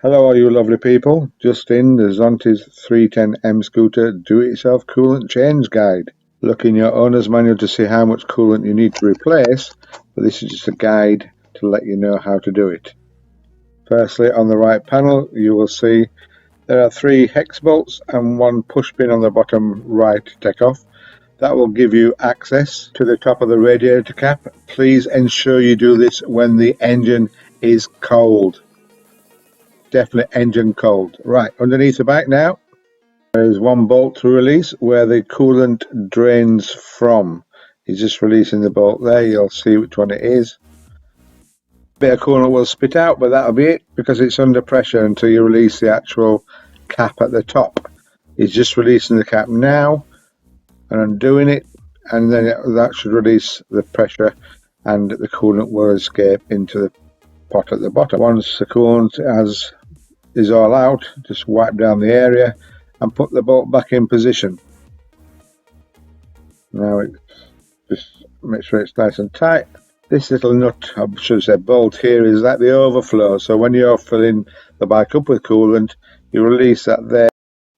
Hello all you lovely people, just in the Zontes 310M scooter do-it-yourself coolant change guide. Look in your owner's manual to see how much coolant you need to replace, but this is just a guide to let you know how to do it. Firstly, on the right panel you will see there are 3 hex bolts and 1 push pin on the bottom right to take off. That will give you access to the top of the radiator cap. Please ensure you do this when the engine is cold. Definitely engine cold. Right, underneath the bike now, there's 1 bolt to release where the coolant drains from. He's just releasing the bolt there, you'll see which one it is. Bit of coolant will spit out, but that'll be it because it's under pressure until you release the actual cap at the top. He's just releasing the cap now and undoing it, and then that should release the pressure and the coolant will escape into the pot at the bottom. Once the coolant is all out, just wipe down the area and put the bolt back in position. Now just make sure it's nice and tight. This little nut, I should say bolt here, is like the overflow, so when you're filling the bike up with coolant you release that there.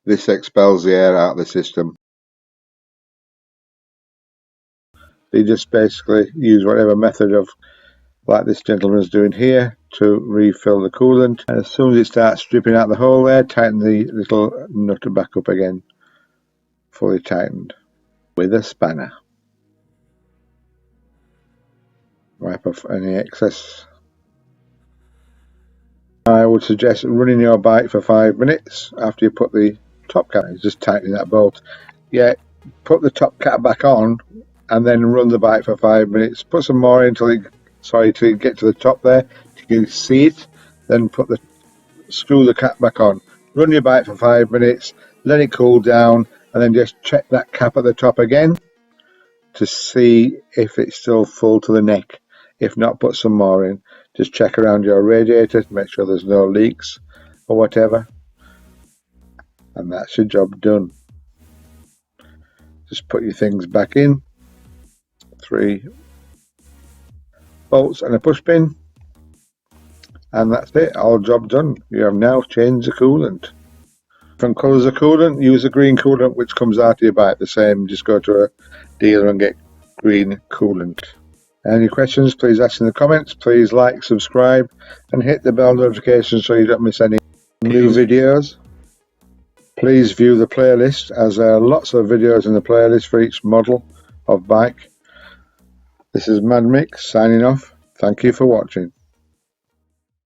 This expels the air out of the system. You just basically use whatever method of, like this gentleman's doing here, to refill the coolant, and as soon as it starts dripping out the hole there, tighten the little nut back up again, fully tightened with a spanner. Wipe off any excess. I would suggest running your bike for 5 minutes after you put the top cap. Just tightening that bolt. Yeah, put the top cap back on and then run the bike for 5 minutes. Put some more in till you get to the top there. You can see it. Then screw the cap back on. Run your bike for 5 minutes. Let it cool down, and then just check that cap at the top again to see if it's still full to the neck. If not, put some more in. Just check around your radiator to make sure there's no leaks or whatever, and that's your job done. Just put your things back in. 3 bolts and a push pin, and that's it, all job done. You have now changed the coolant. Different colours of coolant, use the green coolant which comes out of your bike. The same, just go to a dealer and get green coolant. Any questions, please ask in the comments. Please like, subscribe and hit the bell notification so you don't miss any new videos. Please view the playlist, as there are lots of videos in the playlist for each model of bike. This is Mad Mick signing off. Thank you for watching.